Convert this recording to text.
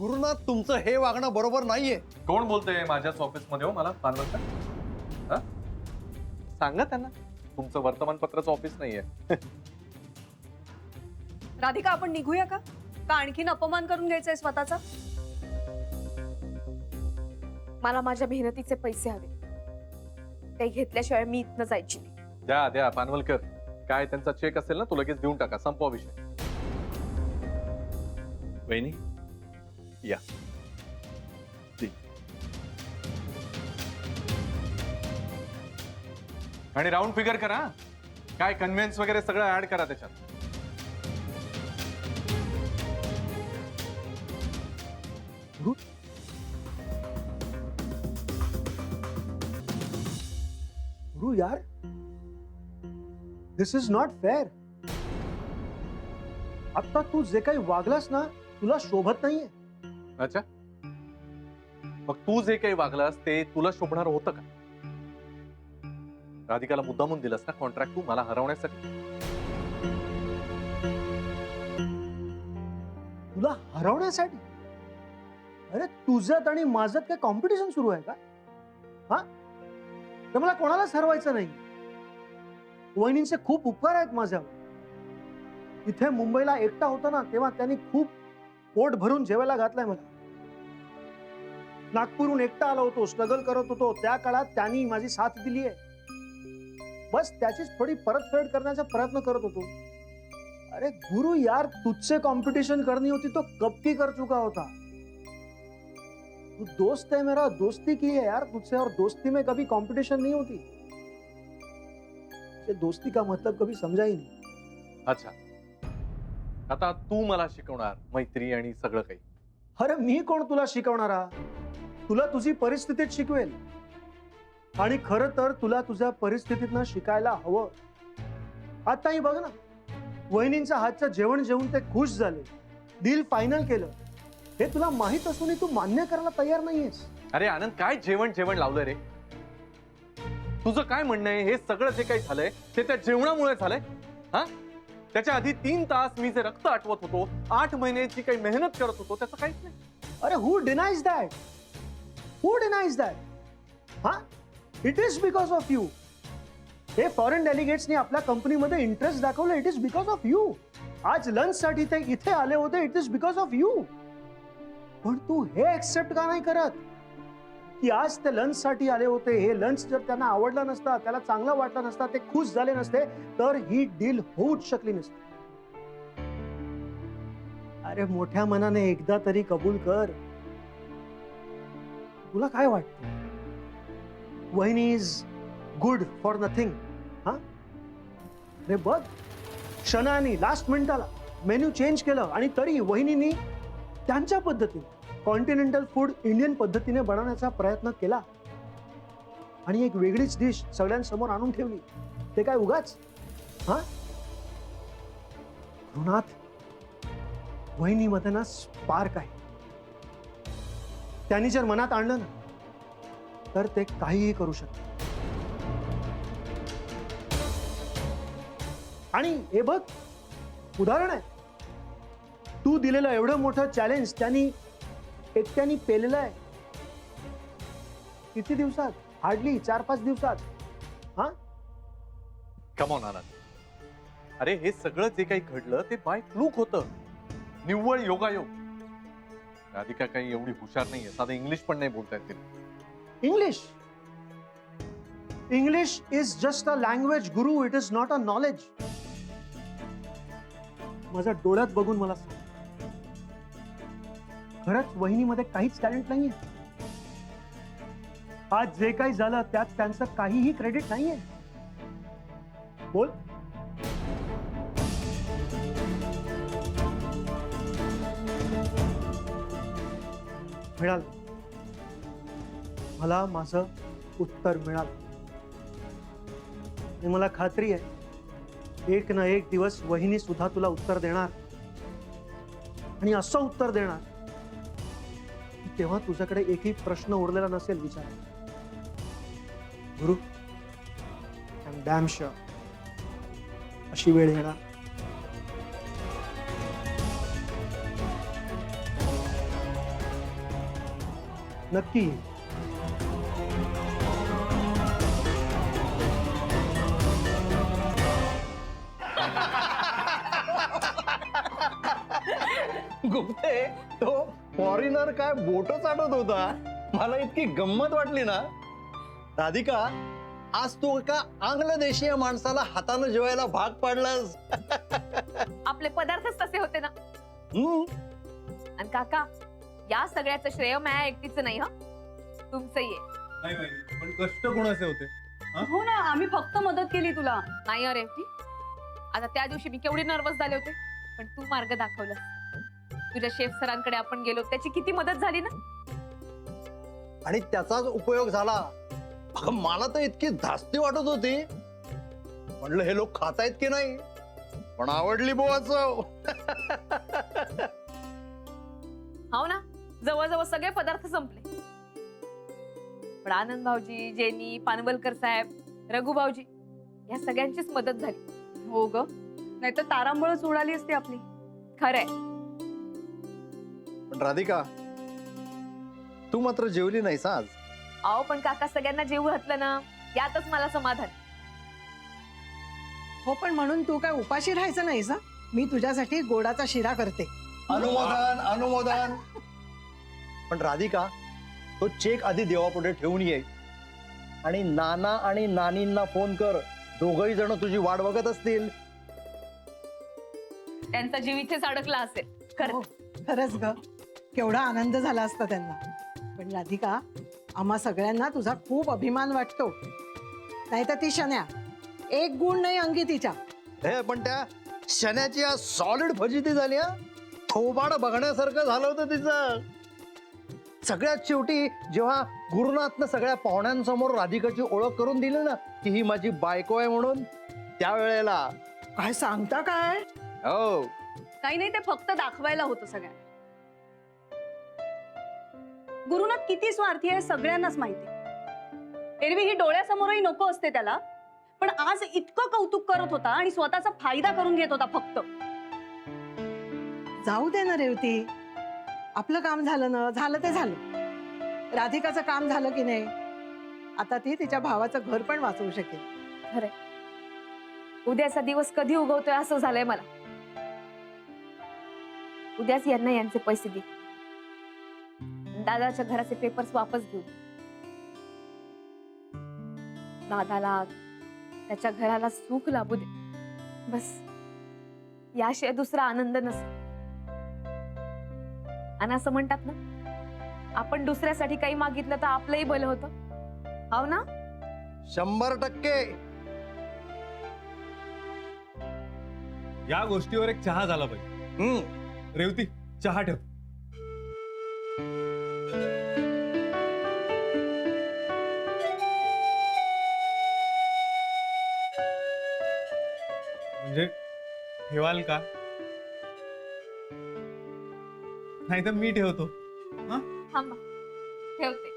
गुरुनाथ तुमचं हे वागणं बरोबर नाहीये. कोण बोलतंय माझ्याच ऑफिसमध्ये हो मला पानवलकर? सांगा त्यांना तुमचं वर्तमानपत्राचं ऑफिस नाहीये. राधिका आपण निघूया का आणखीन अपमान करून घ्यायचंय स्वतःचा? मला माझ्या मेहनतीचे पैसे हवे, ते घेतल्याशिवाय मी इथनं जायची नाही. द्या द्या पानवलकर, काय त्यांचा चेक असेल ना तो लगेच देऊन टाका, संपवा विषय. वहिनी या. आणि राऊंड फिगर करा, काय कन्व्हेन्स वगैरे सगळं ऍड करा त्याच्यात. गुरु यार, दिस इज नॉट फेअर. आता तू जे काही वागलास ना, तुला शोभत नाहीये. अच्छा, मग तू जे काही वागलास ते तुला शोभणार होतं का? राधिकाला मुद्दामून दिलास ना कॉन्ट्रॅक्ट तू मला हरवण्यासाठी? तुला हरवण्यासाठी? अरे तुझ्यात आणि माझ्यात काय कॉम्पिटिशन सुरू आहे का? हा, तर मला कोणालाच हरवायचं नाही. वहिनींचे खूप उपकार आहेत माझ्यावर. इथे मुंबईला एकटा होता ना तेव्हा त्यांनी खूप पोट भरून जेवायला घातलंय मला. नागपूरहून एकटा आलो होतो, स्ट्रगल करत होतो, त्या काळात त्यांनी माझी साथ दिली आहे. बस त्याचीच थोडी परतफेड करण्याचा प्रयत्न करत होतो. अरे गुरु यार, तुझसे कॉम्पिटिशन करनी होती तो कब की कर चुका होता. तू दोस्त है मेरा, दोस्ती की है यार तुझसे, और दोस्ती में कभी कंपटीशन नहीं होती. दोस्ती का मतलब कभी समझा ही नहीं. अच्छा, आता तू मला शिकवणार मैत्री आणि सगळं काही? अरे मी कोण तुला शिकवणारा? तुला तुझी परिस्थितीत शिकवेल. आणि खरं तर तुला तुझ्या परिस्थितीतनं शिकायला हवं. आताही बघ ना, वहिनींच्या हातचं जेवण जेवून ते खुश झाले, डील फायनल केलं. हे तुला माहित असूनही तू मान्य करायला तयार नाहीयेस. अरे आनंद, काय जेवण जेवण लावलंय रे? तुझं काय म्हणणं आहे? हे सगळं जे काही झालंय ते त्या जेवणामुळे झालंय? हा, त्याच्या आधी 3 तास मी जे रक्त आटवत होतो, 8 महिन्याची काही मेहनत करत होतो, त्याचं काहीच नाही. अरे who denies that? Who denies that? हा, it is because of you. हे फॉरेन डेलिगेट्सनी आपल्या कंपनीमध्ये इंटरेस्ट दाखवलं. It is because of you. आज लंच साठी ते इथे आले होते. It is because of you. पण तू हे एक्सेप्ट का नाही करत की आज ते लंच साठी आले होते? हे लंच जर त्यांना आवडलं नसतं, त्याला चांगलं वाटलं नसतं, ते खुश झाले नसते, तर ही डील होऊच शकली नसती. अरे मोठ्या मनाने एकदा तरी कबूल कर. तुला काय वाटतं? वहिनी इज गुड फॉर नथिंग. हा, रे बघ, क्षणाने लास्ट मिनिटाला मेन्यू चेंज केलं आणि तरी वहिनींनी त्यांच्या पद्धतीने कॉन्टिनेंटल फूड इंडियन पद्धतीने बनवण्याचा प्रयत्न केला आणि एक वेगळीच डिश सगळ्यांसमोर आणून ठेवली. ते काय उगाच? हा, गुरुनाथ, वहिनीमध्ये ना स्पार्क आहे. त्यांनी जर मनात आणलं ना तर ते काहीही करू शकतात. आणि हे बघ, उदाहरण आहे. तू दिलेलं एवढं मोठं चॅलेंज त्यांनी एकट्याने पेलेलं आहे. किती दिवसात? हार्डली 4-5 दिवसात. हा, कम ऑन आनंद. अरे हे सगळं जे काही घडलं ते बाय फ्लूक होतं, निव्वळ योगायोग. राधिका काही एवढी हुशार नाहीये, साधं इंग्लिश पण नाही बोलता येत तिला. English is just a language guru. It is not a knowledge. माझ्या डोळ्यात बघून मला सांग, खरंच वहिनीमध्ये काहीच टॅलेंट नाहीये? आज जे काही झालं त्यात त्यांचं काहीही क्रेडिट नाहीये? बोल. मिळालं, मला माझं उत्तर मिळालं. आणि मला खात्री आहे एक ना एक दिवस वहिनी सुद्धा तुला उत्तर देणार. आणि असं उत्तर देणार तेव्हा तुझ्याकडे एकही प्रश्न उरलेला नसेल विचार. गुरु, आय एम डॅम शुअर अशी वेळ येणार. नक्की ये. गुप्ते तो फॉरेनर काय बोट चाटत होता. मला इतकी गंमत वाटली ना. राधिका, आज तू एका आंग्ल देशीय माणसाला हातानं जेवायला भाग पाडलास. आपले पदार्थच तसे होते ना. हम्म. आणि काका, या सगळ्याचं श्रेय माझ्या एकटीचं नाही, हा तुमचंही आहे. नाही माहिती पण कष्ट कोणाचे होते? हो ना, आम्ही फक्त मदत केली तुला. नाही अरे ती आता त्या दिवशी मी केवढी नर्वस झाले होते, पण तू मार्ग दाखवला. तुझ्या शेफ सरांकडे आपण गेलो, त्याची किती मदत झाली ना. आणि त्याचाच उपयोग झाला. अगं, मला तर इतकी धास्ती वाटत होती. म्हणलं हे लोक खातायत की नाही, पण आवडली बुवा चव. हो ना, जवळजवळ सगळे पदार्थ संपले. पण आनंद भाऊजी, जेनी, पानवलकर साहेब, रघु भाऊजी या सगळ्यांचीच मदत झाली. हो ग, नाहीतर तारांबळच उडाली असती आपली. खरंय. पण राधिका, तू मात्र जेवली नाहीस आज. अहो पण काका, सगळ्यांना जेवू घातलं ना, यातच मला समाधान. हो, पण म्हणून तू काय उपाशी राहायचं नाहीस हं? मी तुझ्यासाठी गोडाचा शिरा करते. अनुमोदन अनुमोदन. पण राधिका, तो चेक आधी देवापुढे ठेवून ये आणि नाना आणि नानींना फोन कर. दोघही जण तुझी वाट बघत असतील. त्यांचा जीव इथेच अडकला असेल. खरं. हो, खरंच ग, केवढा आनंद झाला असता त्यांना. पण राधिका, आम्हा सगळ्यांना तुझा खूप अभिमान वाटतो. नाही तर ती शन्या, एक गुण नाही अंगी तिच्या. हे पण त्या शण्याची आज सॉलिड फजिती झाली. हा, थोबाड बघण्यासारखं झालं होतं तिचं. सगळ्यात शेवटी जेव्हा गुरुनाथनं सगळ्या पाहुण्यांसमोर राधिकाची ओळख करून दिली ना, की ही माझी बायको आहे म्हणून, त्यावेळेला काय सांगता काय? हो, काही नाही, ते फक्त दाखवायला होतं सगळ्या. गुरुनाथ किती स्वार्थी आहे सगळ्यांनाच माहिती. एरवी ही डोळ्यासमोरही नको असते त्याला, पण आज इतकं कौतुक करत होता आणि स्वतःचा फायदा करून घेत होता फक्त. जाऊ दे ना रेवती, आपलं काम झालं ना, झालं ते झालं. राधिकाचं काम झालं की नाही, आता ती तिच्या भावाचं घर पण वाचवू शकेल. खरंय. उद्याचा दिवस कधी उगवतोय असं झालंय मला. उद्याच यांना यांचे पैसे दे, दादाच्या घराचे पेपर्स वापस घेऊ. दादाला, त्याच्या घराला सुख लाभू दे. बस याशिवाय दुसरा आनंद नसेल. आणि असं म्हणतात ना, आपण दुसऱ्यासाठी काही मागितलं तर आपलंही भलं होतं. हो ना? 100%. या गोष्टीवर एक चहा झाला पाहिजे. रेवती, चहा ठेव. म्हणजे ठेवाल का? नाही तर मी ठेवतो. थांबा, ठेवते.